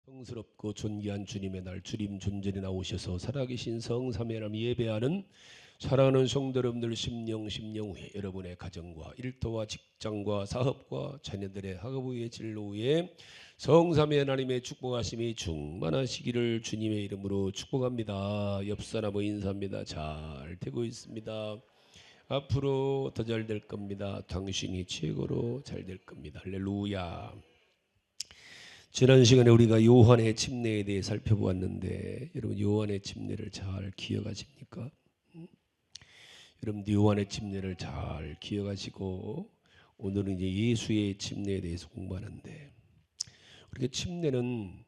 성스럽고 존귀한 주님의 날, 주님 존전에 나오셔서 살아계신 성삼위 하나님 예배하는 사랑하는 성도 여러분들, 심령 후에 여러분의 가정과 일터와 직장과 사업과 자녀들의 학업의 진로에 성삼위 하나님의 축복하심이 충만하시기를 주님의 이름으로 축복합니다. 옆사람의 인사합니다. 잘 되고 있습니다. 앞으로 더 잘 될 겁니다. 당신이 최고로 잘 될 겁니다. 할렐루야. 지난 시간에 우리가 요한의 침례에 대해 살펴보았는데, 여러분 요한의 침례를 잘 기억하십니까? 여러분 요한의 침례를 잘 기억하시고, 오늘은 이제 예수의 침례에 대해서 공부하는데, 우리가 침례는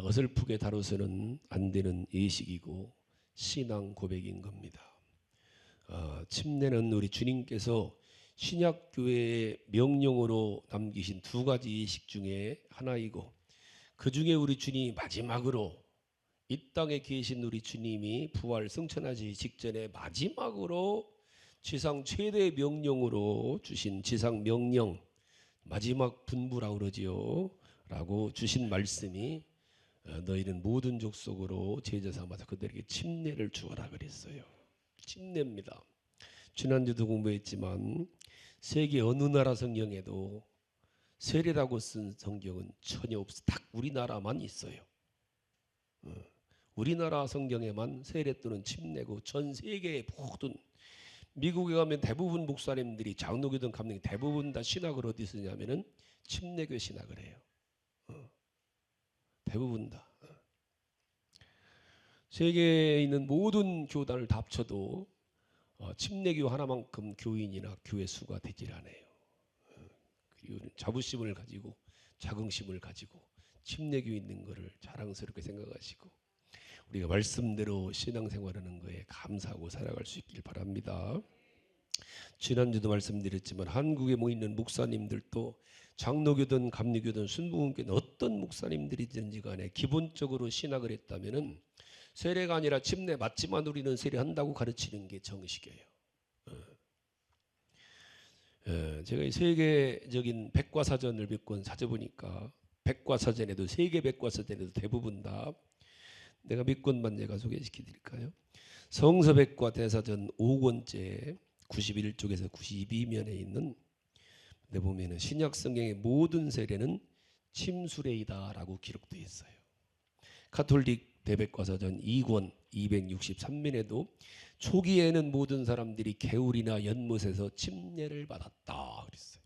어설프게 다뤄서는 안 되는 예식이고 신앙 고백인 겁니다. 침례는 우리 주님께서 신약교회의 명령으로 남기신 두 가지 예식 중에 하나이고, 그 중에 우리 주님이 마지막으로 이 땅에 계신 우리 주님이 부활 승천하기 직전에 마지막으로 지상 최대 명령으로 주신 지상 명령, 마지막 분부라고 그러지요. 라고 주신 말씀이 너희는 모든 족속으로 제자 삼아서 그들에게 침례를 주어라 그랬어요. 침례입니다. 지난주도 공부했지만 세계 어느 나라 성경에도 세례라고 쓴 성경은 전혀 없어. 딱 우리나라만 있어요. 우리나라 성경에만 세례 또는 침례고, 전 세계의 모든, 미국에 가면 대부분 목사님들이 장로교든 감독 대부분 다 신학을 어디 쓰냐면은 침례교 신학을 해요. 대부분 다. 세계에 있는 모든 교단을 다 합쳐도 침례교 하나만큼 교인이나 교회 수가 되질 않아요. 그리고 자부심을 가지고 자긍심을 가지고 침례교 있는 것을 자랑스럽게 생각하시고, 우리가 말씀대로 신앙생활하는 거에 감사하고 살아갈 수 있길 바랍니다. 지난주도 말씀드렸지만 한국에 모이는 목사님들도 장로교든 감리교든 순복음교든 어떤 목사님들이든지 간에 기본적으로 신학을 했다면은 세례가 아니라 침례 맞지만 우리는 세례한다고 가르치는 게 정식이에요. 제가 세계적인 백과사전을 몇 권 찾아보니까 백과사전에도, 세계 백과사전에도 대부분 다, 내가 몇 권만 제가 소개시켜 드릴까요? 성서백과 대사전 5권째 91쪽에서 92면에 있는 데 보면은 신약 성경의 모든 세례는 침수례이다라고 기록되어 있어요. 가톨릭 대백과사전 2권 263면에도 초기에는 모든 사람들이 개울이나 연못에서 침례를 받았다 그랬어요.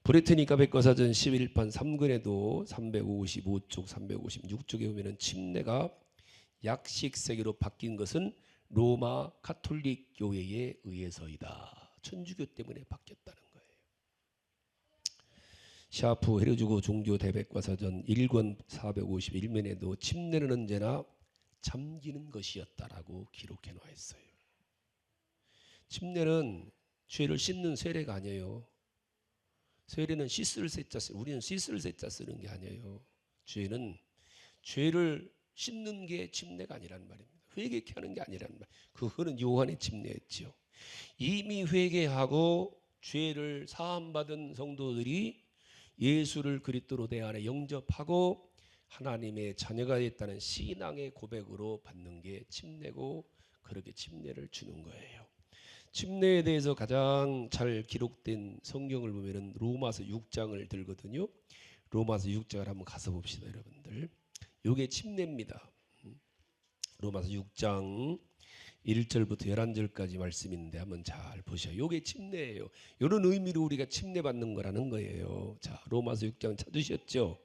브레트니카 백과사전 11판 3권에도 355쪽 356쪽에 보면은 침례가 약식세계로 바뀐 것은 로마 가톨릭 교회에 의해서이다. 천주교 때문에 바뀌었다는 거예요. 샤프 헤르주고 종교 대백과사전 1권 451면에도 침례는 언제나 잠기는 것이었다라고 기록해 놓아 있어요. 침례는 죄를 씻는 세례가 아니에요. 세례는 씻을 세자 쓰, 우리는 씻을 세자 쓰는 게 아니에요. 죄는 죄를 씻는 게 침례가 아니란 말입니다. 회개케 하는 게 아니란 말. 그거는 요한의 침례였죠. 이미 회개하고 죄를 사함 받은 성도들이 예수를 그리스도로 내 안에 영접하고 하나님의 자녀가 됐다는 신앙의 고백으로 받는 게 침례고, 그렇게 침례를 주는 거예요. 침례에 대해서 가장 잘 기록된 성경을 보면은 로마서 6장을 들거든요. 로마서 6장을 한번 가서 봅시다, 여러분들. 요게 침례입니다. 로마서 6장 1절부터 11절까지 말씀이 있는데 한번 잘 보셔요. 요게 침례예요. 이런 의미로 우리가 침례 받는 거라는 거예요. 자, 로마서 6장 찾으셨죠?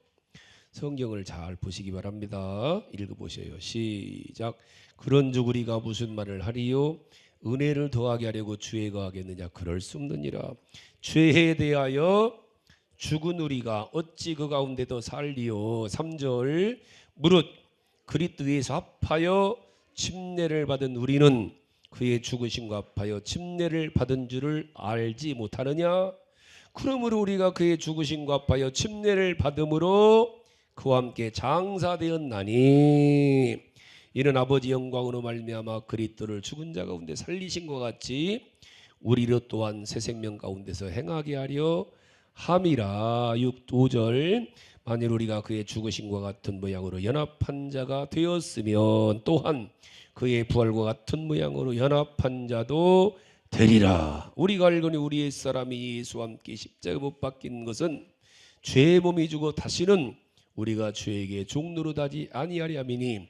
성경을 잘 보시기 바랍니다. 읽어보세요. 시작. 그런즉 우리가 무슨 말을 하리요? 은혜를 더하게 하려고 죄에 거하겠느냐? 그럴 수 없느니라. 죄에 대하여 죽은 우리가 어찌 그 가운데 더 살리요? 3절. 무릇 그리스도에서 합하여 침례를 받은 우리는 그의 죽으심과 합하여 침례를 받은 줄을 알지 못하느냐? 그러므로 우리가 그의 죽으심과 합하여 침례를 받음으로 그와 함께 장사되었나니, 이는 아버지 영광으로 말미암아 그리스도를 죽은 자 가운데 살리신 것 같이 우리로 또한 새 생명 가운데서 행하게 하려 함이라. 5절. 만일 우리가 그의 죽으심과 같은 모양으로 연합한 자가 되었으면 또한 그의 부활과 같은 모양으로 연합한 자도 되리라. 우리가 알거니 우리 옛사람이 예수와 함께 십자가에 못 박힌 것은 죄의 몸이 주고 다시는 우리가 죄에게 종노릇하지 아니하리 함이니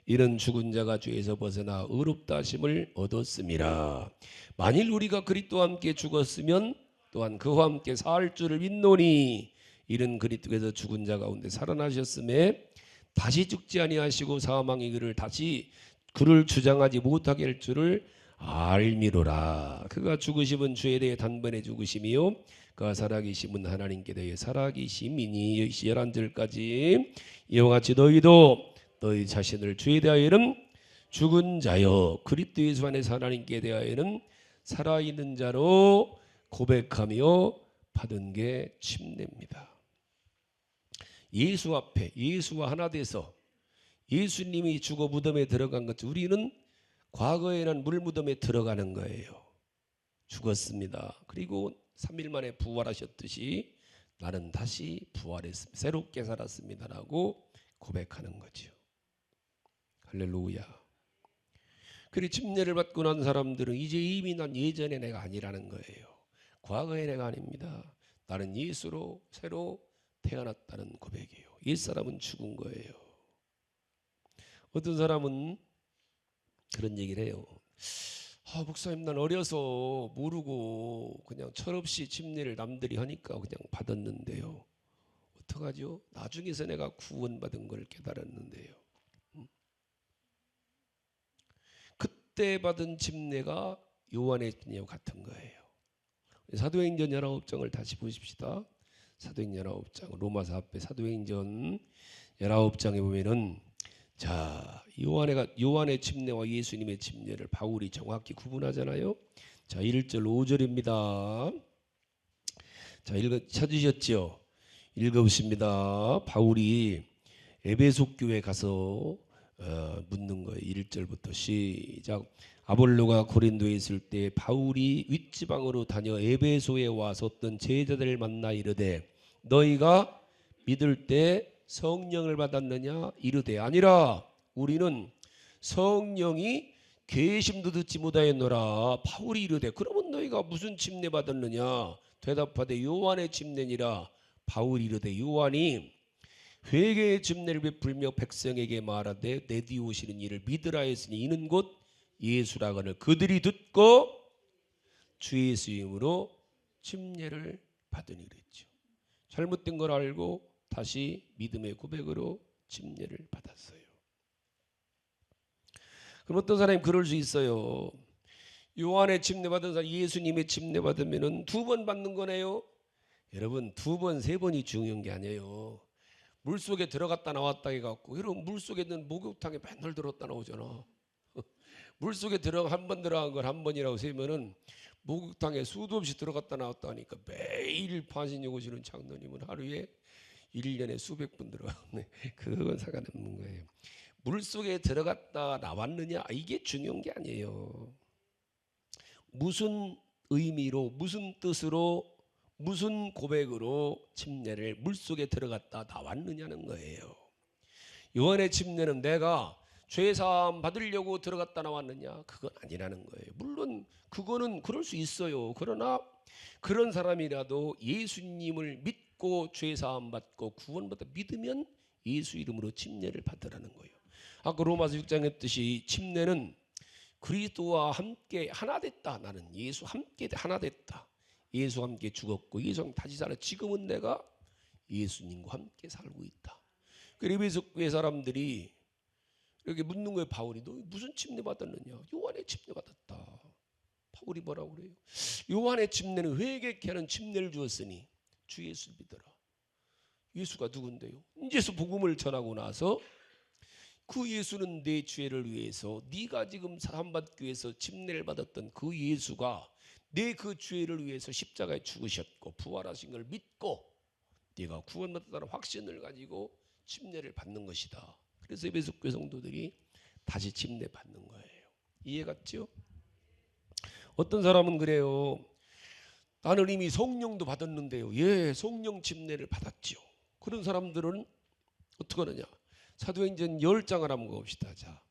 이는 죽은 자가 죄에서 벗어나 의롭다 하심을 얻었음이라. 만일 우리가 그리스도와 함께 죽었으면 또한 그와 함께 살 줄을 믿노니 이는 그리스도께서 죽은 자 가운데 살아나셨음에 다시 죽지 아니하시고 사망이 그를 주장하지 못하게 할 줄을 알미로라. 그가 죽으심은 죄에 대해 단번에 죽으심이요 그가 살아계심은 하나님께 대해 살아계심이니 11절까지 이와 같이 너희도 너희 자신을 죄에 대하여는 죽은 자여 그리스도 예수 안에서 하나님께 대하여는 살아있는 자로 고백하며 받은 게 침례입니다. 예수 앞에 예수와 하나 돼서 예수님이 죽어 무덤에 들어간 것, 우리는 과거에는 물무덤에 들어가는 거예요. 죽었습니다. 그리고 3일 만에 부활하셨듯이 나는 다시 부활했습니다. 새롭게 살았습니다라고 고백하는 거죠. 할렐루야. 그리고 침례를 받고 난 사람들은 이제 이미 난 예전의 내가 아니라는 거예요. 과거의 내가 아닙니다. 나는 예수로 새로 태어났다는 고백이에요. 옛사람은 죽은 거예요. 어떤 사람은 그런 얘기를 해요. 목사님 난 어려서 모르고 그냥 철없이 침례를 남들이 하니까 그냥 받았는데요. 어떡하죠? 나중에서 내가 구원받은 걸 깨달았는데요. 그때 받은 침례가 요한의 침례와 같은 거예요. 사도행전 19장을 다시 보십시다. 사도행전 19장 로마서 앞에 사도행전 19장에 보면은 자 요한의 침례와 예수님의 침례를 바울이 정확히 구분하잖아요. 자 1절 5절입니다. 자 찾으셨죠? 읽어보십니다. 바울이 에베소 교회 가서 묻는 거예요. 1절부터 시작. 아볼로가 고린도에 있을 때 바울이 윗지방으로 다녀 에베소에 와서 어떤 제자들을 만나 이르되 너희가 믿을 때 성령을 받았느냐 이르되 아니라 우리는 성령이 계심도 듣지 못하였노라. 바울이 이르되 그러면 너희가 무슨 침례 받았느냐 대답하되 요한의 침례니라. 바울이 이르되 요한이 회개의 침례를 베풀며 백성에게 말하되 내 뒤 오시는 이를 믿으라 했으니 이는 곧 예수라거늘 그들이 듣고 주 예수 이름으로 침례를 받으니 그랬죠. 잘못된 걸 알고 다시 믿음의 고백으로 침례를 받았어요. 그럼 어떤 사람이 그럴 수 있어요. 요한의 침례 받은 사람 예수님의 침례 받으면 2번 받는 거네요. 여러분 2번 3번이 중요한 게 아니에요. 물속에 들어갔다 나왔다 해갖고 여러분 물속에 있는 목욕탕에 맨날 들어갔다 나오잖아. 물속에 한 번 들어간 걸 한 번이라고 세면은 목욕탕에 수도 없이 들어갔다 나왔다 하니까 매일 반신욕 오시는 장로님은 하루에 1년에 수백 분 들어가네. 그건 상관없는 거예요. 물속에 들어갔다 나왔느냐 이게 중요한 게 아니에요. 무슨 의미로 무슨 뜻으로 무슨 고백으로 침례를 물속에 들어갔다 나왔느냐는 거예요. 요한의 침례는 내가 죄사함 받으려고 들어갔다 나왔느냐 그건 아니라는 거예요. 물론 그거는 그럴 수 있어요. 그러나 그런 사람이라도 예수님을 믿고 죄사함 받고 구원받아 믿으면 예수 이름으로 침례를 받으라는 거예요. 아까 로마서 6장에 했듯이 침례는 그리스도와 함께 하나 됐다. 나는 예수 함께 하나 됐다. 예수와 함께 죽었고 예수와 다시 살아 지금은 내가 예수님과 함께 살고 있다. 그리고 에베소 교회 사람들이 이렇게 묻는 거예요. 바울이 너 무슨 침례 받았느냐? 요한의 침례 받았다. 바울이 뭐라고 그래요? 요한의 침례는 회개케 하는 침례를 주었으니 주 예수를 믿어라. 예수가 누군데요? 이제서 복음을 전하고 나서 그 예수는 내 죄를 위해서 네가 지금 사함받기 위해서 침례를 받았던 그 예수가 내 그 죄를 위해서 십자가에 죽으셨고 부활하신 걸 믿고 네가 구원받았다는 확신을 가지고 침례를 받는 것이다. 그래서 에베소 교회 성도들이 다시 침례 받는 거예요. 이해갔죠? 어떤 사람은 그래요. 나는 이미 성령도 받았는데요. 예, 성령 침례를 받았죠. 그런 사람들은 어떻게 하느냐? 사도행전 10장을 한번 봅시다. 자,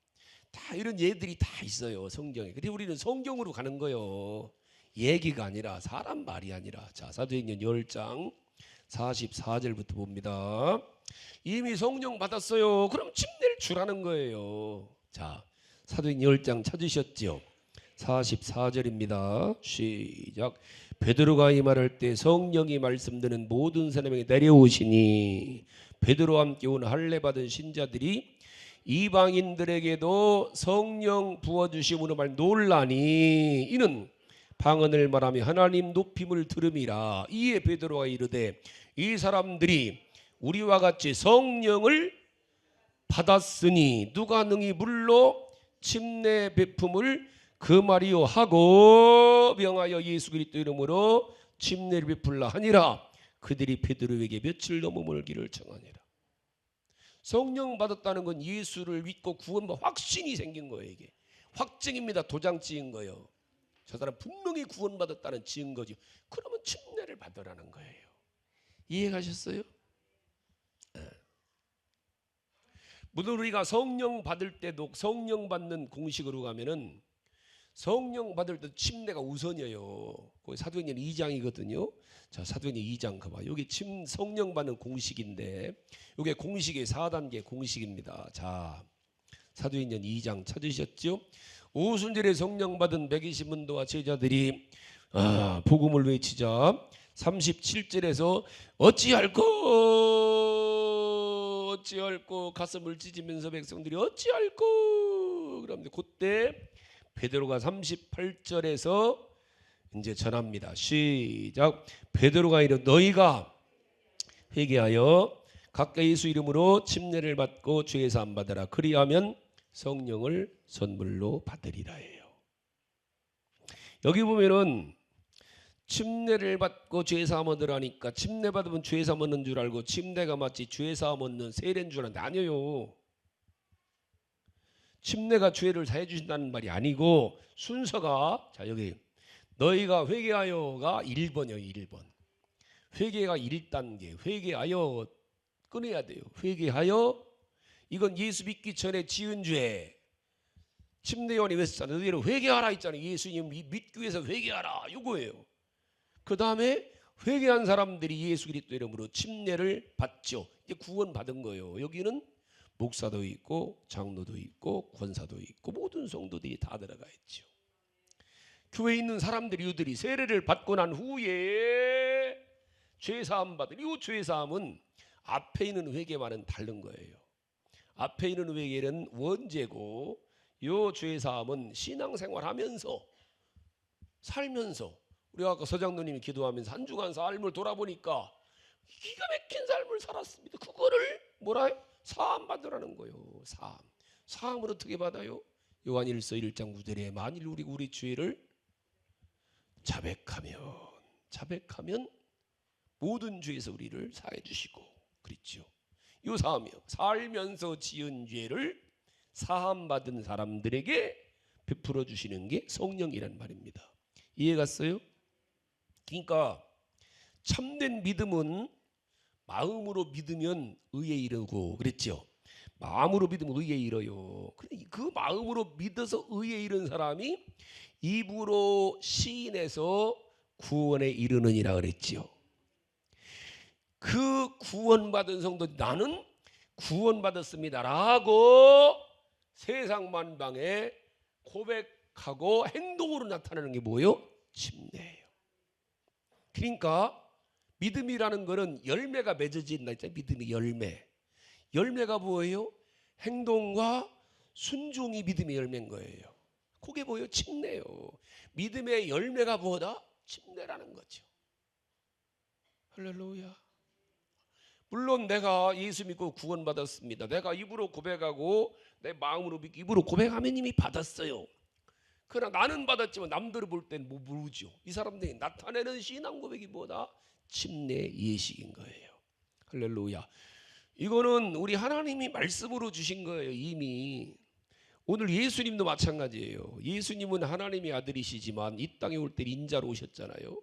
다 이런 예들이 다 있어요, 성경에. 근데 우리는 성경으로 가는 거요. 얘기가 아니라, 사람 말이 아니라. 자, 사도행전 10장 44절부터 봅니다. 이미 성령 받았어요. 그럼 침례를 주라는 거예요. 자, 사도행전 10장 찾으셨죠? 44절입니다. 시작. 베드로가 이 말할 때 성령이 말씀드는 모든 사람에게 내려오시니 베드로와 함께 온 할례 받은 신자들이 이방인들에게도 성령 부어주심으로 말 놀라니 이는 방언을 말하며 하나님 높임을 들음이라. 이에 베드로가 이르되 이 사람들이 우리와 같이 성령을 받았으니 누가 능히 물로 침례 베품을 그 말이요 하고 명하여 예수 그리스도 이름으로 침례를 베풀라 하니라. 그들이 베드로에게 며칠 넘음을 길을 청하니라. 성령 받았다는 건 예수를 믿고 구원받 확신이 생긴 거예요. 이게 확증입니다. 도장 찍은 거예요. 저 사람 분명히 구원받았다는 증거죠. 그러면 침례를 받으라는 거예요. 이해가셨어요? 물론 우리가 성령 받을 때도 성령 받는 공식으로 가면은 성령 받을 때 침례가 우선이에요. 거기 사도행전 2장이거든요. 자, 사도행전 2장 가봐. 여기 성령 받는 공식인데 이게 공식의 4단계 공식입니다. 자, 사도행전 2장 찾으셨죠? 오순절에 성령 받은 120문도와 제자들이 복음을 외치자 37절에서 어찌할꼬 가슴을 찢으면서 백성들이 어찌할꼬 그럽니다. 그때 베드로가 38절에서 이제 전합니다. 시작. 베드로가 이르 너희가 회개하여 각각 예수 이름으로 침례를 받고 죄 사함 받으라. 그리하면 성령을 선물로 받으리라 해요. 여기 보면은 침례를 받고 죄 사함 얻으라니까 침례 받으면 죄 사함 얻는 줄 알고 침례가 마치 죄 사함 얻는 세례인 줄 알았는데 아니에요. 침례가 죄를 사해 주신다는 말이 아니고 순서가 자 여기 너희가 회개하여가 1번이요. 1번. 회개가 1단계. 회개하여 끊어야 돼요. 회개하여 이건 예수 믿기 전에 지은 죄. 침례요한이 했잖아요. 너희를 회개하라 했잖아요. 예수님 믿기 위해서 회개하라. 이거예요. 그 다음에 회개한 사람들이 예수 그리스도 이름으로 침례를 받죠. 이제 구원 받은 거예요. 여기는 목사도 있고 장로도 있고 권사도 있고 모든 성도들이 다 들어가 있죠. 교회에 있는 사람들이 이들이 세례를 받고 난 후에 죄사함 받은 이 죄사함은 앞에 있는 회개와는 다른 거예요. 앞에 있는 회개는 원죄고 이 죄사함은 신앙생활하면서 살면서 우리가 아까 서장로님이 기도하면서 한 주간 삶을 돌아보니까 기가 막힌 삶을 살았습니다. 그거를 뭐라 해요? 사함 받으라는 거예요. 사함을 어떻게 받아요? 요한일서 1장 9절에 만일 우리 죄를 자백하면 모든 죄에서 우리를 사해 주시고 그랬죠. 요 사함이요. 살면서 지은 죄를 사함 받은 사람들에게 베풀어 주시는 게 성령이란 말입니다. 이해 갔어요? 그러니까 참된 믿음은 마음으로 믿으면 의에 이르고 그랬죠. 마음으로 믿으면 의에 이르요. 그 마음으로 믿어서 의에 이른 사람이 입으로 시인해서 구원에 이르느니라 그랬지요. 그 구원받은 성도 나는 구원받았습니다라고 세상 만방에 고백하고 행동으로 나타나는 게 뭐예요? 침례예요. 그러니까 믿음이라는 것은 열매가 맺어진다 했잖아요. 믿음이 열매가 뭐예요? 행동과 순종이 믿음의 열매인 거예요. 그게 뭐예요? 침례예요. 믿음의 열매가 뭐다? 침례라는 거죠. 할렐루야. 물론 내가 예수 믿고 구원받았습니다. 내가 입으로 고백하고 내 마음으로 믿고 입으로 고백하면 이미 받았어요. 그러나 나는 받았지만 남들을 볼 때는 모르죠. 이 사람들이 나타내는 신앙 고백이 뭐다? 침례 예식인 거예요. 할렐루야. 이거는 우리 하나님이 말씀으로 주신 거예요. 이미. 오늘 예수님도 마찬가지예요. 예수님은 하나님의 아들이시지만 이 땅에 올 때 인자로 오셨잖아요.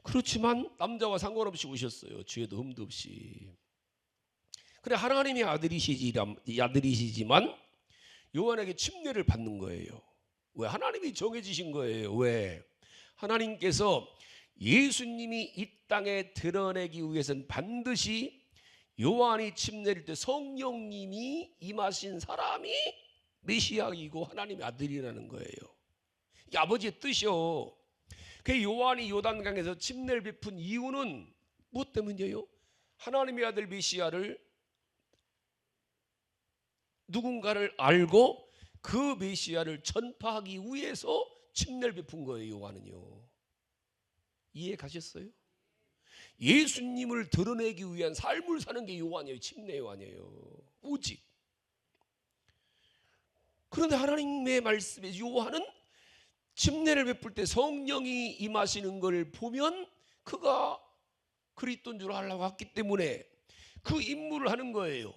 그렇지만 남자와 상관없이 오셨어요. 죄도 흠도 없이. 그래 하나님의 아들이시지만 요한에게 침례를 받는 거예요. 왜? 하나님이 정해지신 거예요. 왜? 하나님께서 예수님이 이 땅에 드러내기 위해서는 반드시 요한이 침례를 때 성령님이 임하신 사람이 메시아이고 하나님의 아들이라는 거예요. 이 아버지의 뜻이요. 그 요한이 요단강에서 침례를 베푼 이유는 무엇 때문이에요? 하나님의 아들 메시아를 누군가를 알고 그 메시아를 전파하기 위해서 침례를 베푼 거예요. 요한은요. 이해 가셨어요? 예수님을 드러내기 위한 삶을 사는 게 요한이에요. 침례 요한이에요. 오직. 그런데 하나님의 말씀에 요한은 침례를 베풀 때 성령이 임하시는 걸 보면 그가 그리스도인 줄 알라고 했기 때문에 그 임무를 하는 거예요.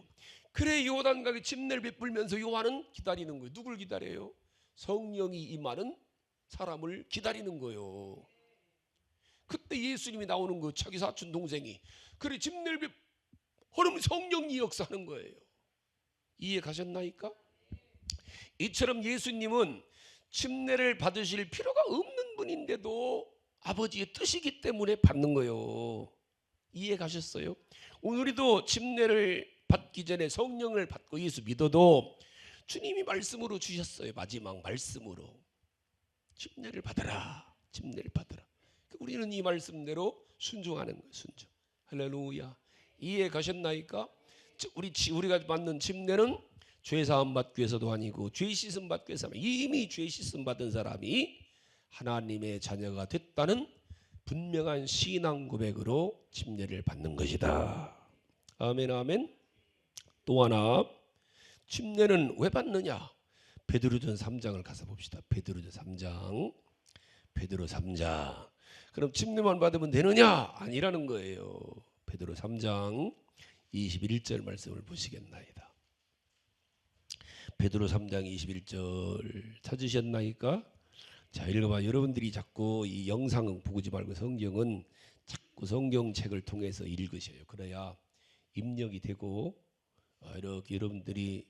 그래 요단강에 침례를 베풀면서 요한은 기다리는 거예요. 누굴 기다려요? 성령이 임하는 사람을 기다리는 거예요. 그때 예수님이 나오는 거 자기 사촌 동생이 그래 침례를 베풀면 성령이 역사하는 거예요. 이해 가셨나이까? 이처럼 예수님은 침례를 받으실 필요가 없는 분인데도 아버지의 뜻이기 때문에 받는 거예요. 이해 가셨어요? 오늘도 침례를 받기 전에 성령을 받고 예수 믿어도 주님이 말씀으로 주셨어요. 마지막 말씀으로 침례를 받아라. 침례를 받아라. 우리는 이 말씀대로 순종하는 거예요. 순종. 할렐루야. 이해 가셨나이까? 우리가 받는 침례는 죄 사함 받기 위해서도 아니고 죄 씻음 받기 위해서 이미 죄 씻음 받은 사람이 하나님의 자녀가 됐다는 분명한 신앙 고백으로 침례를 받는 것이다. 아멘 아멘. 또 하나 침례는 왜 받느냐? 베드로전 3장을 가서 봅시다. 베드로전 3장. 베드로 3장. 그럼 침례만 받으면 되느냐? 아니라는 거예요. 베드로 3장 21절 말씀을 보시겠나이다. 베드로 3장 21절 찾으셨나이까? 자, 읽어봐. 여러분들이 자꾸 이 영상은 보지 말고 성경은 자꾸 성경책을 통해서 읽으셔요. 그래야 입력이 되고 이렇게 여러분들이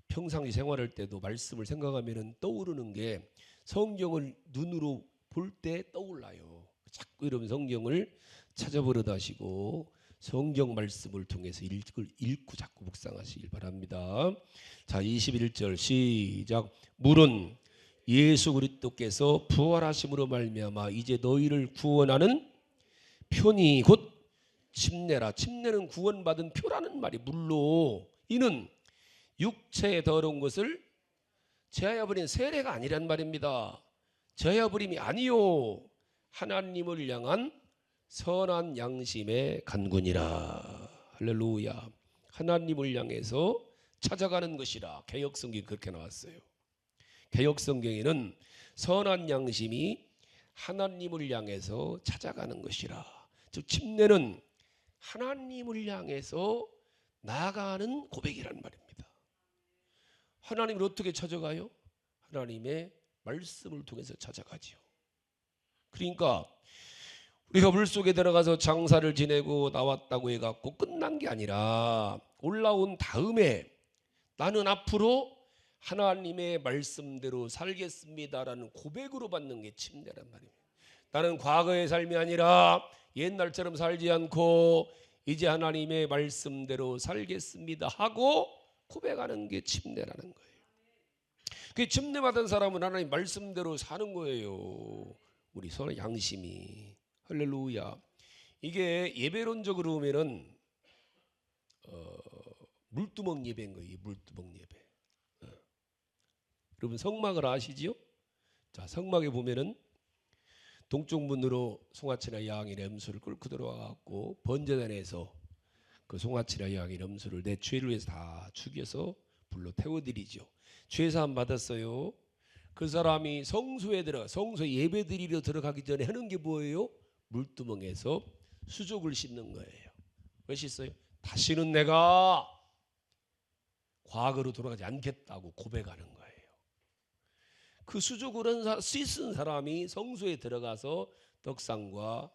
평상시 생활할 때도 말씀을 생각하면 떠오르는 게 성경을 눈으로 볼 때 떠올라요. 자꾸 여러분 성경을 찾아보려다 하시고 성경 말씀을 통해서 읽고 자꾸 묵상하시길 바랍니다. 자, 21절 시작. 물은 예수 그리스도께서 부활하심으로 말미암아 이제 너희를 구원하는 표니 곧 침례라. 침례는 구원받은 표라는 말이 물로 이는 육체에 더러운 것을 제하여 버린 세례가 아니란 말입니다. 제하여 버림이 아니요 하나님을 향한 선한 양심의 간군이라. 할렐루야. 하나님을 향해서 찾아가는 것이라. 개역성경이 그렇게 나왔어요. 개역성경에는 선한 양심이 하나님을 향해서 찾아가는 것이라. 즉 침례는 하나님을 향해서 나아가는 고백이란 말입니다. 하나님을 어떻게 찾아가요? 하나님의 말씀을 통해서 찾아가지요. 그러니까 우리가 물속에 들어가서 장사를 지내고 나왔다고 해갖고 끝난 게 아니라 올라온 다음에 나는 앞으로 하나님의 말씀대로 살겠습니다라는 고백으로 받는 게 침례란 말입니다. 나는 과거의 삶이 아니라 옛날처럼 살지 않고 이제 하나님의 말씀대로 살겠습니다 하고 고백하는 게 침례라는 거예요. 그 침례 받은 사람은 하나님 말씀대로 사는 거예요. 우리 선의 양심이. 할렐루야. 이게 예배론적으로 보면은 물두멍 예배인 거예요. 물두멍 예배. 여러분 성막을 아시지요? 자, 성막에 보면은 동쪽 문으로 송아치나 양이나 염소를 끌고 들어와갖고 번제단에서 그 송아치나 양이나 염소를 내 죄를 위해서 다 죽여서 불로 태워드리죠. 죄사함 받았어요. 그 사람이 성소에 예배 드리러 들어가기 전에 하는 게 뭐예요? 물두멍에서 수족을 씻는 거예요. 왜 씻어요? 다시는 내가 과거로 돌아가지 않겠다고 고백하는 거예요. 그 수족을 씻은 사람이 성소에 들어가서 떡상과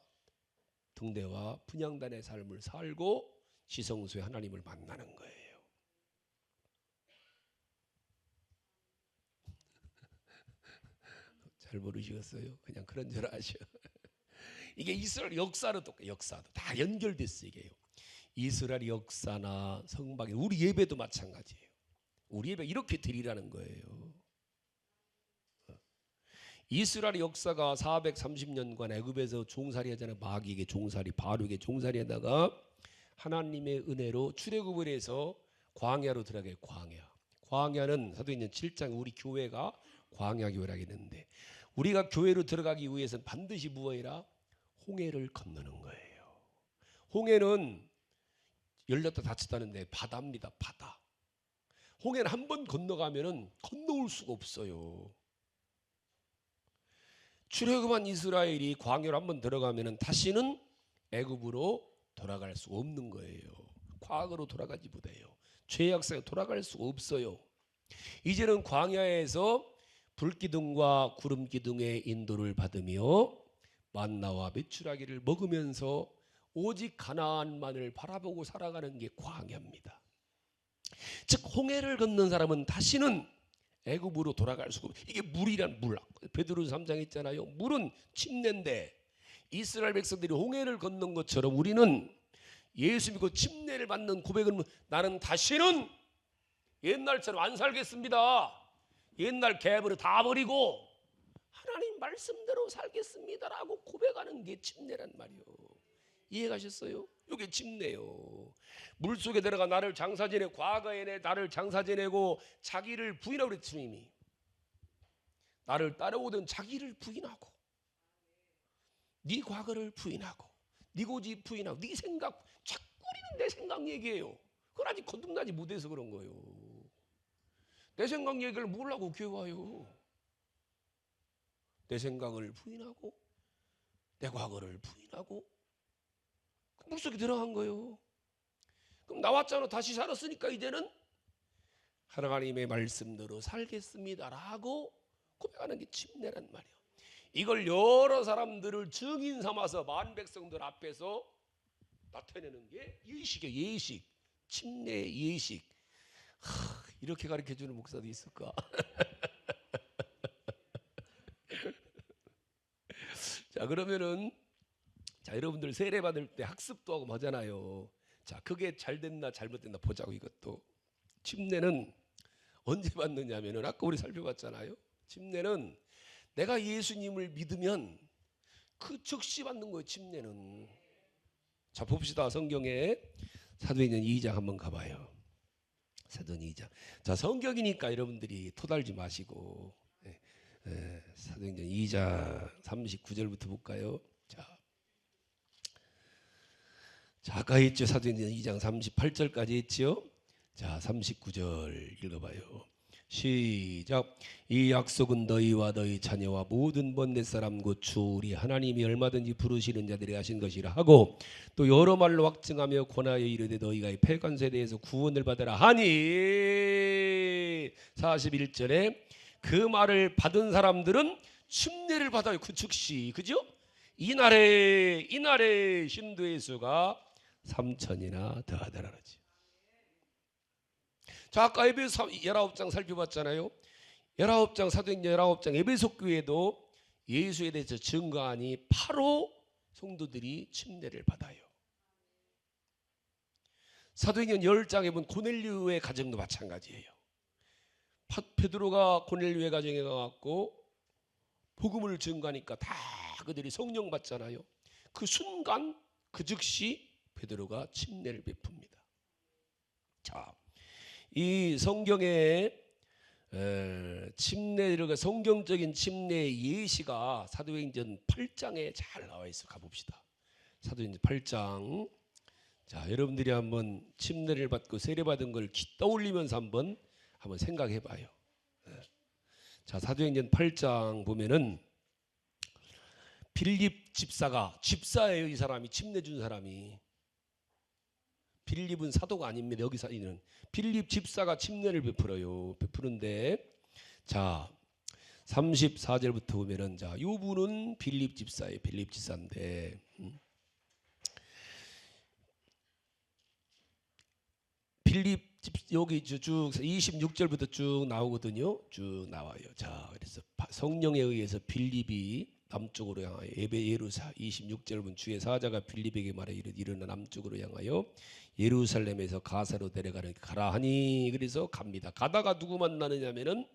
등대와 분향단의 삶을 살고 시성소에 하나님을 만나는 거예요. 잘 모르시겠어요? 그냥 그런 줄 아셔. 이게 이스라엘 역사로 똑같아요. 역사도 다 연결됐어요. 이게요. 이스라엘 역사나 성막이 우리 예배도 마찬가지예요. 우리 예배 이렇게 드리라는 거예요. 이스라엘 역사가 430년간 애굽에서 종살이 하잖아요. 마귀에게 종살이, 바로에게 종살이 하다가 하나님의 은혜로 출애굽을 해서 광야로 들어가요. 광야는 사도행전 7장 우리 교회가 광야 교회라고 했는데, 우리가 교회로 들어가기 위해서는 반드시 무엇이라? 홍해를 건너는 거예요. 홍해는 열렸다 닫혔다는데 바다입니다. 바다. 홍해는 한 번 건너가면은 건너올 수가 없어요. 출애굽한 이스라엘이 광야로 한 번 들어가면은 다시는 애굽으로 돌아갈 수 없는 거예요. 과거로 돌아가지 못해요. 죄의 역사에 돌아갈 수가 없어요. 이제는 광야에서 불기둥과 구름기둥의 인도를 받으며 만나와 메추라기를 먹으면서 오직 가나안만을 바라보고 살아가는 게 광야입니다. 즉 홍해를 건넌 사람은 다시는 애굽으로 돌아갈 수가 없어요. 이게 물이란 물. 베드로 3장 있잖아요. 물은 침례인데 이스라엘 백성들이 홍해를 건넌 것처럼 우리는 예수 믿고 침례를 받는 고백은 나는 다시는 옛날처럼 안 살겠습니다. 옛날 계보를 다 버리고 하나님 말씀대로 살겠습니다라고 고백하는 게 침례란 말이요. 이해가셨어요? 이게 침례요. 물속에 들어가 나를 장사 지내고 과거에 나를 장사 지내고 자기를 부인하고 그랬지. 주님이 나를 따라오던 자기를 부인하고 네 과거를 부인하고 네 고집 부인하고 네 생각, 자꾸 우리는 내 생각 얘기해요. 그건 아직 거듭나지 못해서 그런 거예요. 내 생각 얘기를 뭘 하고 교회 와요? 내 생각을 부인하고 내 과거를 부인하고 물속에 들어간 거예요. 그럼 나왔잖아. 다시 살았으니까 이제는 하나님의 말씀대로 살겠습니다라고 고백하는 게 침례란 말이에요. 이걸 여러 사람들을 증인 삼아서 만 백성들 앞에서 나타내는 게 예식이에요. 예식, 침례 예식. 이렇게 가르쳐주는 목사도 있을까? 자, 그러면은 자, 여러분들 세례 받을 때 학습도 하고 하잖아요. 자, 그게 잘 됐나 잘못됐나 보자고. 이것도 침례는 언제 받느냐면은 아까 우리 살펴봤잖아요. 침례는 내가 예수님을 믿으면 그 즉시 받는 거예요. 침례는. 자, 봅시다. 성경에 사도행전 2장 한번 가봐요. 사도행전 2장. 자, 성경이니까 여러분들이 토달지 마시고 사도행전 2장 39절부터 볼까요? 자, 아까 했죠. 사도행전 2장 38절까지 했죠. 자, 39절 읽어봐요. 시작. 이 약속은 너희와 너희 자녀와 모든 번넷 사람 곧 주 우리 하나님이 얼마든지 부르시는 자들이 하신 것이라 하고, 또 여러 말로 확증하며 권하여 이르되 너희가 이 패간 세대에서 구원을 받으라 하니, 41절에 그 말을 받은 사람들은 침례를 받아요. 그 즉시. 그죠? 이날에 신도의 수가 3천이나 더하더라 그러지. 자, 아까 에베소 19장 살펴봤잖아요. 19장 사도행전 19장 에베소 교회도 예수에 대해서 증거하니 바로 성도들이 침례를 받아요. 사도행전 10장에 보면 고넬료의 가정도 마찬가지예요. 베드로가 고넬료의 가정에 가갖고 복음을 증거하니까 다 그들이 성령 받잖아요. 그 순간 그 즉시 베드로가 침례를 베풉니다. 자, 이 성경에 침례를 성경적인 침례 예시가 사도행전 8장에 잘 나와 있어. 가봅시다. 사도행전 8장. 자, 여러분들이 한번 침례를 받고 세례받은 걸 떠올리면서 한번 생각해봐요. 자, 사도행전 8장 보면은 빌립 집사예요. 이 사람이 침례 준 사람이. 빌립은 사도가 아닙니다. 여기서 있는 빌립 집사가 침례를 베푸는데, 자 34절부터 보면은, 자, 요 분은 빌립 집사예요. 빌립 집사인데 빌립 여기 쭉 26절부터 쭉 나오거든요. 쭉 나와요. 자, 그래서 성령에 의해서 빌립이 남쪽으로 향하여 예루사 26절은 주의 사자가 빌립에게 말해 이르는 남쪽으로 향하여 예루살렘에서 가사로 내려가는 가라 하니 그래서 갑니다. 가다가 누구 만나느냐면은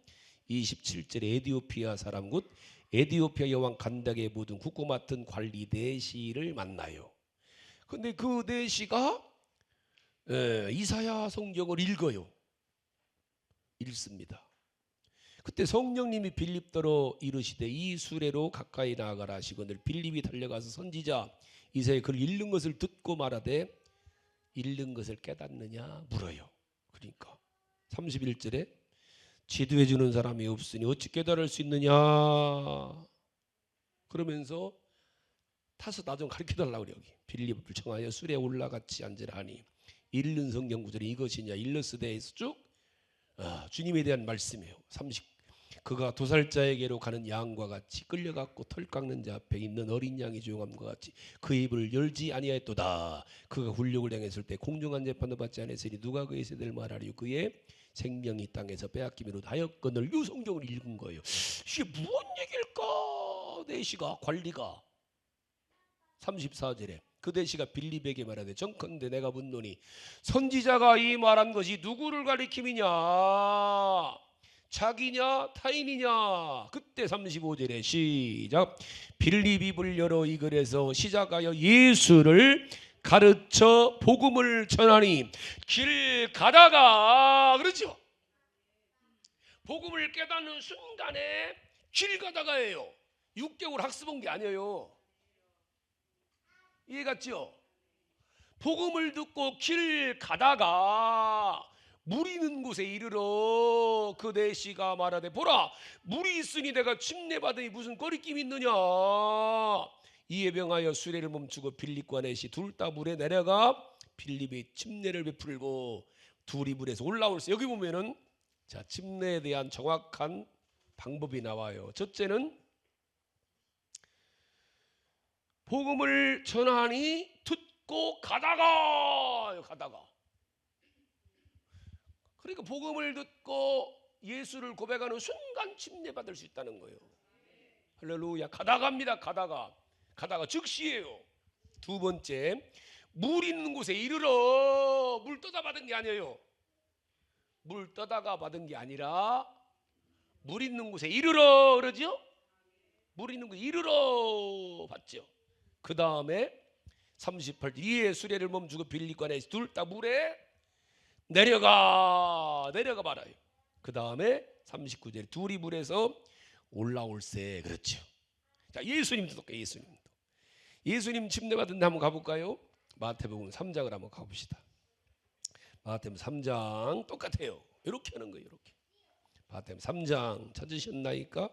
27절에 에디오피아 사람 곧 에디오피아 여왕 간닥의 모든 국고 맡은 관리 내시를 만나요. 근데 그 내시가 이사야 성경을 읽습니다. 그때 성령님이 빌립더러 이르시되 이 수레로 가까이 나아가라 하시거늘 빌립이 달려가서 선지자 이사야 그를 읽는 것을 듣고 말하되 읽는 것을 깨닫느냐 물어요. 그러니까 31절에 지도해 주는 사람이 없으니 어찌 깨달을 수 있느냐 그러면서 타서 나 좀 가르쳐 달라고 그래요. 빌립을 청하여 수레에 올라같이 앉으라 하니 읽는 성경 구절이 이것이냐 일러스대에서 쭉 주님에 대한 말씀이에요. 30 그가 도살자에게로 가는 양과 같이 끌려갔고 털 깎는 자 앞에 있는 어린 양이 조용함과 같이 그 입을 열지 아니하였도다. 그가 굴욕을 당했을 때 공정한 재판도 받지 않았으니 누가 그의 세대를 말하리요. 그의 생명이 땅에서 빼앗기미로 하였거늘 이 성경을 읽은 거예요. 이게 무슨 얘기일까? 내시가 관리가 34절에 그 대시가 빌립에게 말하되 정컨대 내가 묻노니 선지자가 이 말한 것이 누구를 가리킴이냐 자기냐 타인이냐. 그때 35절에 시작 빌립이 입을 열어 이 글에서 시작하여 예수를 가르쳐 복음을 전하니 길 가다가 그렇죠. 복음을 깨닫는 순간에 길 가다가예요. 6개월 학습한 게 아니에요. 이해갔죠? 복음을 듣고 길 가다가 물 있는 곳에 이르러 그 내시가 말하되 보라 물이 있으니 내가 침례받으니 무슨 거리낌이 있느냐. 이에 병하여 수레를 멈추고 빌립과 내시 둘 다 물에 내려가 빌립이 침례를 베풀고 둘이 물에서 올라올세. 여기 보면은 자 침례에 대한 정확한 방법이 나와요. 첫째는 복음을 전하니 듣고 가다가 그러니까 복음을 듣고 예수를 고백하는 순간 침례받을 수 있다는 거예요. 할렐루야. 가다가입니다. 가다가 즉시예요. 두 번째 물 있는 곳에 이르러 물 떠다 받은 게 아니에요. 물 떠다가 받은 게 아니라 물 있는 곳에 이르러 그러죠. 물 있는 곳에 이르러 받죠. 그 다음에 38절 이에 수레를 멈추고 빌립과 내시 둘 다 물에 내려가 말아요. 그 다음에 39절 둘이 물에서 올라올세. 그렇죠. 자 예수님도 똑같아요. 예수님 침례받은 데 한번 가볼까요? 마태복음 3장을 한번 가봅시다. 마태복음 3장 똑같아요. 이렇게 하는 거예요. 이렇게 마태복음 3장 찾으셨나이까?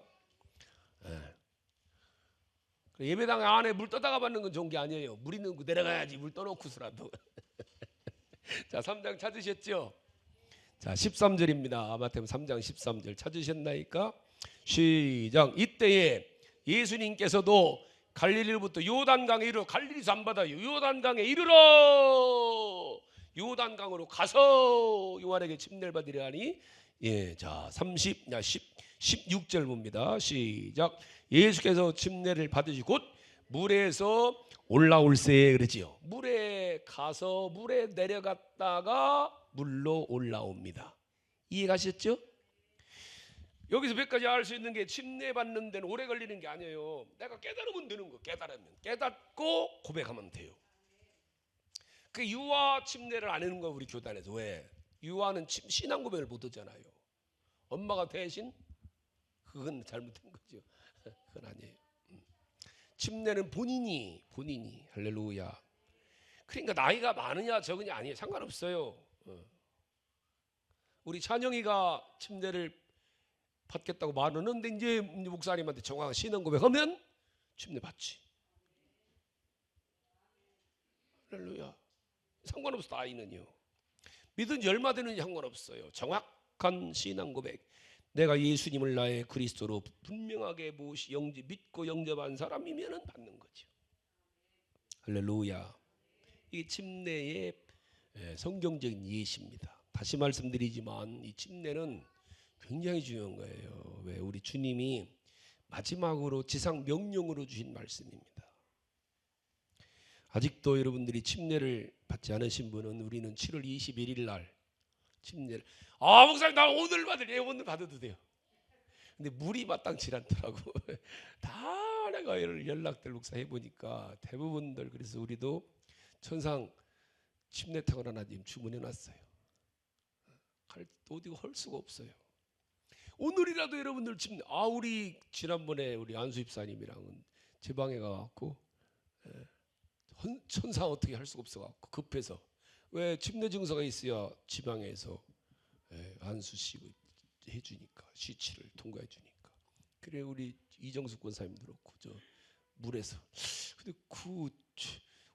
예배당 안에 물 떠다가 받는 건 좋은 게 아니에요. 물 있는 곳 내려가야지. 물 떠놓고서라도. 자 3장 찾으셨죠? 자 13절입니다. 마태복음 3장 13절 찾으셨나이까? 시작. 이때에 예수님께서도 갈릴리로부터 요단강에 이르러 갈릴리서 안 받아요. 요단강에 이르러 요단강으로 가서 요한에게 침례를 받으려 하니 자 16절 봅니다. 시작. 예수께서 침례를 받으시 곧 물에서 올라올세 그러지요. 물에 가서 물에 내려갔다가 물로 올라옵니다. 이해가셨죠? 여기서 몇 가지 알 수 있는 게 침례 받는 데는 오래 걸리는 게 아니에요. 내가 깨달으면 되는 거. 깨닫고 고백하면 돼요. 그 유아 침례를 안 하는 거 우리 교단에서. 왜? 유아는 신앙 고백을 못 하잖아요. 엄마가 대신 그건 잘못된 거죠. 그건 아니에요. 침례는 본인이 할렐루야. 그러니까 나이가 많으냐 적으냐 아니에요. 상관없어요. 우리 찬영이가 침례를 받겠다고 말하는데 이제 목사님한테 정확한 신앙 고백하면 침례 받지. 할렐루야. 상관없어. 아이는요. 믿은 지 얼마 되는지 상관없어요. 정확한 신앙 고백. 내가 예수님을 나의 그리스도로 분명하게 믿고 영접한 사람이면 받는 거죠. 할렐루야. 이게 침례의 성경적인 예시입니다. 다시 말씀드리지만 이 침례는 굉장히 중요한 거예요. 왜? 우리 주님이 마지막으로 지상 명령으로 주신 말씀입니다. 아직도 여러분들이 침례를 받지 않으신 분은 우리는 7월 21일 날 침례를 목사님 나 오늘 받을래요. 오늘 받아도 돼요. 근데 물이 마땅치 않더라고. 다 내가 연락들 목사 해보니까 대부분들 그래서 우리도 천상 침례탕을 하나 지금 주문해놨어요. 어디 할 수가 없어요. 오늘이라도 여러분들 침례 우리 지난번에 우리 안수 집사님이랑은 제 방에 가갖고 천상 어떻게 할 수가 없어갖고 급해서 왜 침례 증서가 있어야 지방에서 안수식 해주니까 시치를 통과해 주니까 그래 우리 이정숙 권사님도 그렇고 저 물에서 근데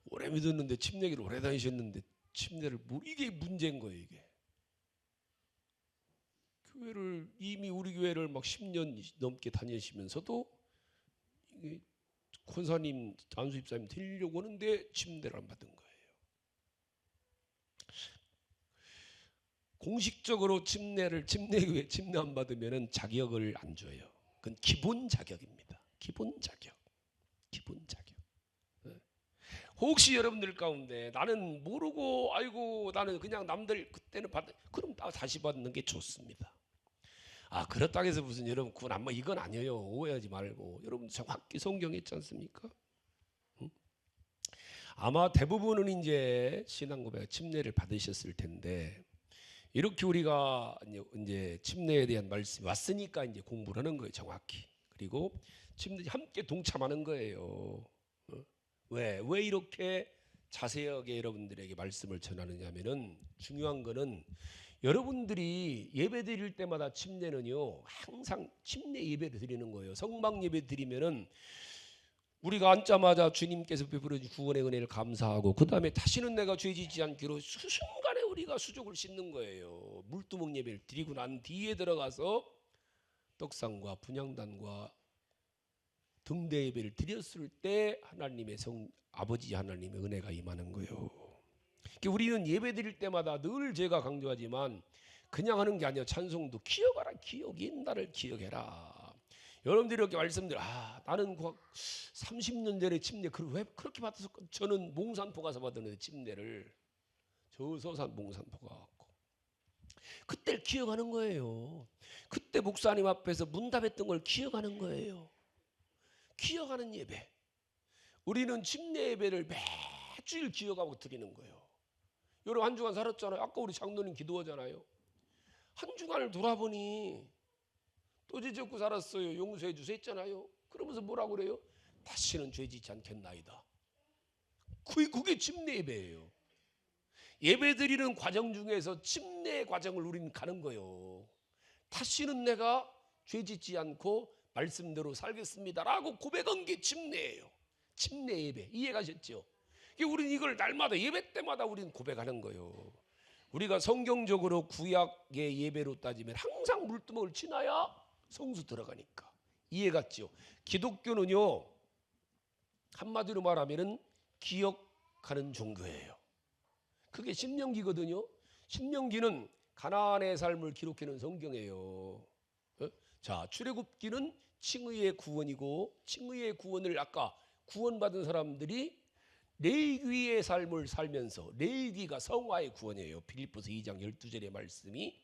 오래 믿었는데 침례기를 오래 다니셨는데 침례를 이게 문제인 거예요. 이게 교회를 이미 우리 교회를 막 10년 넘게 다니시면서도 이게 권사님 안수 집사님 드리려고 하는데 침례를 안 받은 거예요. 공식적으로 침례교회 침례 안 받으면은 자격을 안 줘요. 그건 기본 자격입니다. 기본 자격. 혹시 여러분들 가운데 나는 모르고 나는 그냥 남들 그때는 그럼 다시 받는 게 좋습니다. 그렇다고 해서 무슨 여러분 이건 아니에요. 오해하지 말고 여러분 정확히 성경에 있지 않습니까? 아마 대부분은 이제 신앙고백 침례를 받으셨을 텐데 이렇게 우리가 이제 침례에 대한 말씀이 왔으니까 이제 공부를 하는 거예요. 정확히. 그리고 침례 함께 동참하는 거예요. 왜 이렇게 자세하게 여러분들에게 말씀을 전하느냐 하면은 중요한 거는 여러분들이 예배 드릴 때마다 침례는요 항상 침례 예배를 드리는 거예요. 성막 예배 드리면은 우리가 앉자마자 주님께서 베풀어 주신 구원의 은혜를 감사하고 그 다음에 다시는 내가 죄지지 않기로 순간에 우리가 수족을 씻는 거예요. 물두멍 예배를 드리고 난 뒤에 들어가서 떡상과 분향단과 등대 예배를 드렸을 때 하나님의 아버지 하나님의 은혜가 임하는 거예요. 우리는 예배 드릴 때마다 늘 제가 강조하지만 그냥 하는 게 아니라 찬송도 기억하라. 옛날을 기억해라. 여러분들이 이렇게 말씀드려 나는 30년 전에 침례 왜 그렇게 받아서 저는 몽산포 가서 받았는데 침례를 저서산 몽산포 가고 그때를 기억하는 거예요. 그때 목사님 앞에서 문답했던 걸 기억하는 거예요. 기억하는 예배. 우리는 침례 예배를 매주일 기억하고 드리는 거예요. 여러분 한 주간 살았잖아요. 아까 우리 장로님 기도하잖아요. 한 주간을 돌아보니 또 죄 짓고 살았어요. 용서해 주세요 했잖아요. 그러면서 뭐라고 그래요? 다시는 죄 짓지 않겠나이다. 그게 침례 예배예요. 예배 드리는 과정 중에서 침례 과정을 우리는 가는 거예요. 다시는 내가 죄 짓지 않고 말씀대로 살겠습니다라고 고백한 게 침례예요. 침례 예배. 이해가셨죠? 우리는 이걸 날마다 예배 때마다 우리는 고백하는 거예요. 우리가 성경적으로 구약의 예배로 따지면 항상 물두멍을 지나야 성수 들어가니까. 이해갔죠? 기독교는요 한마디로 말하면은 기억하는 종교예요. 그게 신명기거든요. 신명기는 가나안의 삶을 기록해놓은 성경이에요. 자, 출애굽기는 칭의의 구원이고 칭의의 구원을 아까 구원받은 사람들이 레위기의 삶을 살면서 레위기가 성화의 구원이에요. 빌립보서 2장 12절의 말씀이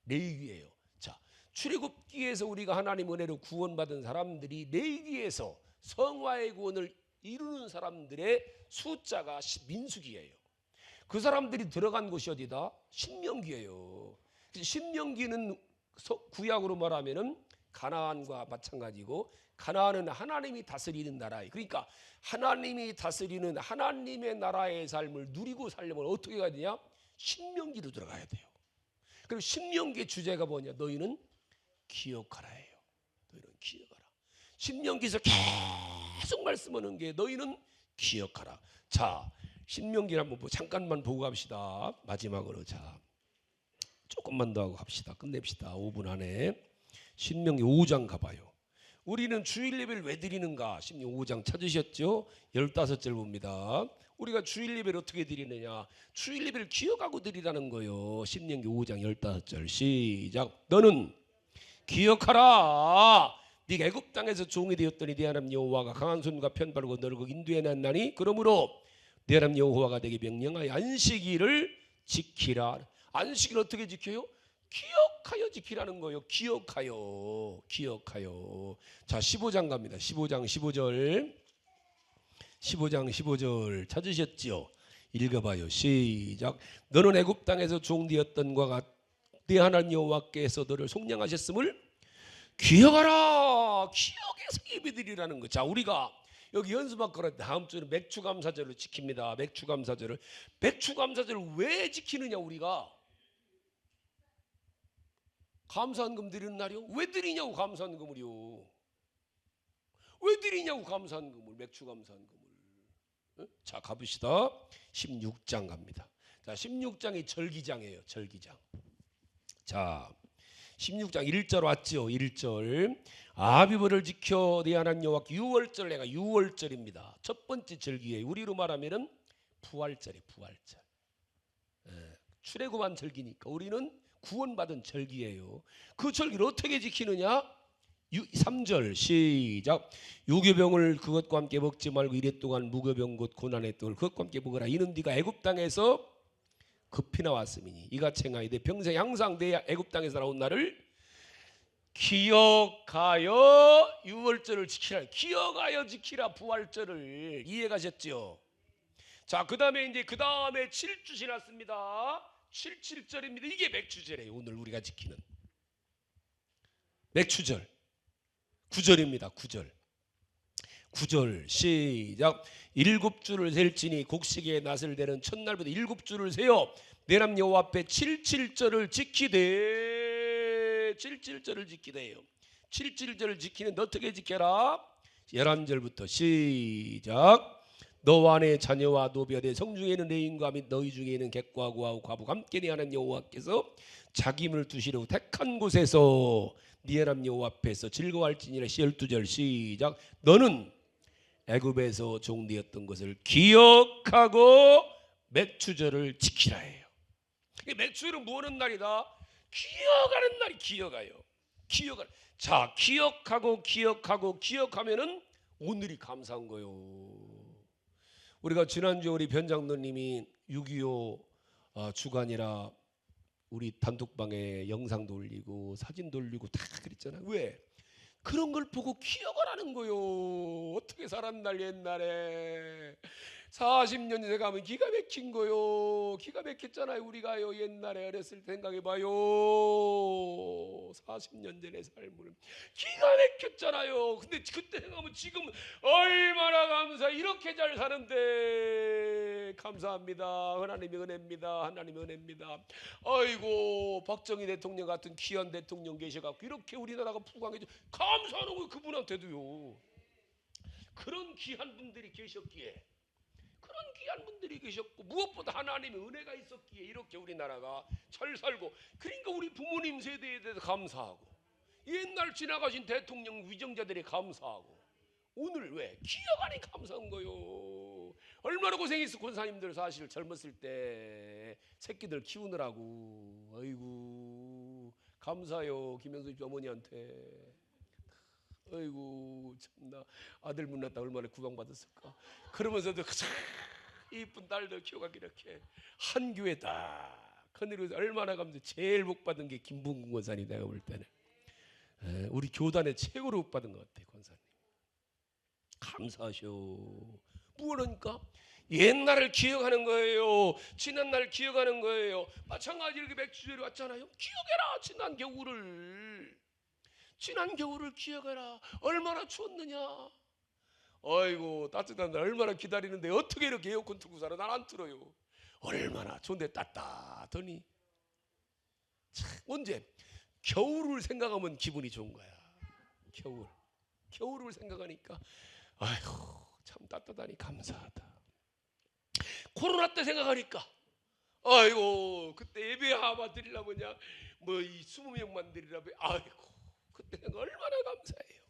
레위기예요. 자, 출애굽기에서 우리가 하나님 은혜로 구원받은 사람들이 레위기에서 성화의 구원을 이루는 사람들의 숫자가 민수기예요. 그 사람들이 들어간 곳이 어디다? 신명기예요. 신명기는 구약으로 말하면은 가나안과 마찬가지고 가나안은 하나님이 다스리는 나라예요. 그러니까 하나님이 다스리는 하나님의 나라의 삶을 누리고 살려면 어떻게 가야 되냐? 신명기로 들어가야 돼요. 그리고 신명기의 주제가 뭐냐? 너희는 기억하라예요. 너희는 기억하라. 신명기에서 계속 말씀하는 게 너희는 기억하라. 자, 신명기를 한번 잠깐만 보고 갑시다. 마지막으로 자 조금만 더 하고 갑시다. 끝냅시다. 5분 안에. 신명기 5장 가봐요. 우리는 주일 예배를 왜 드리는가? 신명기 5장 찾으셨죠? 15절 봅니다. 우리가 주일 예배를 어떻게 드리느냐? 주일 예배를 기억하고 드리라는 거예요. 신명기 5장 15절 시작. 너는 기억하라. 네가 애굽 땅에서 종이 되었더니 네 하나님 여호와가 강한 손과 편바르고 너를 그 인도해 놨나니 그러므로 네 하나님 여호와가 내게 명령하여 안식일을 지키라. 안식일 어떻게 지켜요? 기억하여 지키라는 거예요. 기억하여. 자, 15장 갑니다. 15장 15절. 15장 15절 찾으셨지요? 읽어봐요. 시작. 너는 애굽 땅에서 종되었던과 같네 하나님 여호와께서 너를 속량하셨음을 기억하라. 기억해서 예배드리라는 거. 자, 우리가 여기 연수받거나 다음 주는 맥주감사절을 지킵니다. 맥주감사절을 왜 지키느냐? 우리가 감사한금 드리는 날이요? 왜 드리냐고 감사한금을요? 왜 드리냐고 감사한금을, 맥주감사한금을. 자, 가봅시다. 16장 갑니다. 자, 16장이 절기장이에요. 절기장. 자, 16장 1절 왔죠. 1절. 아비벌을 지켜 네 하나님 여호와께 유월절. 내가 유월절입니다. 첫 번째 절기예요. 우리로 말하면은 부활절이에요. 부활절. 출애굽한 절기니까 우리는 구원받은 절기예요. 그 절기를 어떻게 지키느냐? 3절 시작. 유교병을 그것과 함께 먹지 말고 이래 동안 무교병 곧 고난의 떡을 그것과 함께 먹으라. 이는 네가 애굽 땅에서 급히 나왔음이니 이같이 행하이되 평생 항상 내 애굽 땅에서 나온 날을 기억하여 유월절을 지키라. 기억하여 지키라. 부활절을. 이해가셨죠? 자, 그 다음에 7주 지났습니다. 77절입니다. 이게 맥주절이에요. 오늘 우리가 지키는 맥주절 9절입니다. 9절 시작. 7주를 셀지니 곡식의 낫을 대는 첫날부터 7주를 세어 내 하나님 여호와 앞에 77절을 지키되 77절을 지키대요. 77절을 지키는 어떻게 지켜라? 11절부터 시작. 너와 내 자녀와 노비와 성중에는 레인과 및 너희 중에 있는 객과 고아와 과부가 함께 네 하나님 여호와께서 자기 힘을 두시려고 택한 곳에서 네 하나님 여호와 앞에서 즐거워할지니라. 12절 시작. 너는 애굽에서 종되었던 것을 기억하고 맥주절을 지키라 해요. 맥주절은 뭐하는 날이다? 기억하는 날이. 기억하여. 자, 기억하면은 오늘이 감사한 거요. 우리가 지난주에 우리 변장로님이 6.25 주간이라 우리 단톡방에 영상도 올리고 사진도 올리고 다 그랬잖아요. 왜? 그런 걸 보고 기억을 하는 거요. 어떻게 살았나 옛날에. 40년 전에 가면 기가 막힌 거요. 기가 막혔잖아요. 우리가요 옛날에 어렸을 때 생각해봐요. 40년 전의 삶을 기가 막혔잖아요. 근데 그때 생각하면 지금 얼마나 감사해. 이렇게 잘 사는데 감사합니다. 하나님의 은혜입니다. 하나님의 은혜입니다. 아이고, 박정희 대통령 같은 귀한 대통령 계셔갖고 이렇게 우리나라가 부강해져 감사하는 거예요. 그분한테도요. 그런 귀한 분들이 계셨기에, 그런 귀한 분들이 계셨고, 무엇보다 하나님의 은혜가 있었기에 이렇게 우리나라가 잘 살고, 그러니까 우리 부모님 세대에 대해서 감사하고, 옛날 지나가신 대통령 위정자들이 감사하고, 오늘 왜? 기억하니 감사한 거요. 얼마나 고생했어 권사님들. 사실 젊었을 때 새끼들 키우느라고. 아이고 감사해요 김영수 집 어머니한테. 아이고 참나, 아들 문 낳다 얼마나 구강받았을까. 그러면서도 이쁜 딸들 키워가기 이렇게 한 교회 딱 하늘에서 얼마나 감사. 제일 복 받은 게 김봉근 권사님. 내가 볼 때는 우리 교단에 최고로 복 받은 것 같아. 권사님 감사하셔. 뭐라니까? 옛날을 기억하는 거예요. 지난 날 기억하는 거예요. 마찬가지로 이렇게 맥주절이 왔잖아요. 기억해라. 지난 겨울을 기억해라. 얼마나 추웠느냐. 아이고 따뜻한 날 얼마나 기다리는데 어떻게 이렇게 에어컨 틀고 살아. 난 안 틀어요. 얼마나 좋은데 따뜻하더니. 참, 언제? 겨울을 생각하면 기분이 좋은 거야. 겨울을 생각하니까 아이고 참 따뜻하니 감사하다. 코로나 때 생각하니까 아이고 그때 예배 하나 드리려면 뭐 이 20명만 드리려면 아이고 그때 얼마나 감사해요.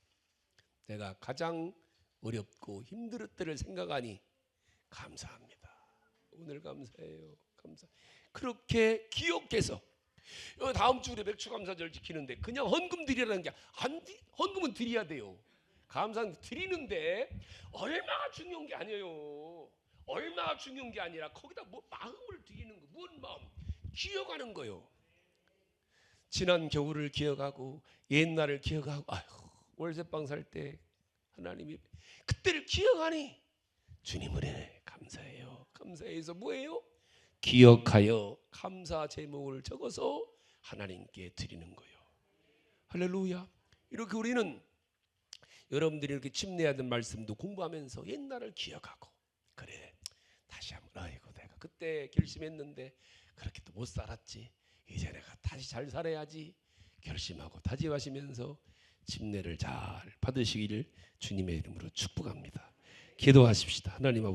내가 가장 어렵고 힘들 때를 생각하니 감사합니다. 오늘 감사해요. 감사. 그렇게 기억해서 다음 주 우리 맥주감사절 지키는데 그냥 헌금 드리라는 게 헌금은 드려야 돼요. 감사는 드리는데 얼마나 중요한 게 아니에요. 얼마나 중요한 게 아니라 거기다 뭐 마음을 드리는 거, 무슨 마음? 기억하는 거요. 지난 겨울을 기억하고 옛날을 기억하고 월세방 살 때 하나님이 그때를 기억하니 주님을 해 감사해요. 감사해서 뭐예요? 기억하여 감사 제목을 적어서 하나님께 드리는 거예요. 할렐루야. 이렇게 우리는 여러분들이 이렇게 침례하던 말씀도 공부하면서 옛날을 기억하고 그래 다시 한번 아이고 내가 그때 결심했는데 그렇게 또 못 살았지. 이제 내가 다시 잘 살아야지 결심하고 다짐하시면서 침례를 잘 받으시기를 주님의 이름으로 축복합니다. 기도하십시다. 하나님 아버지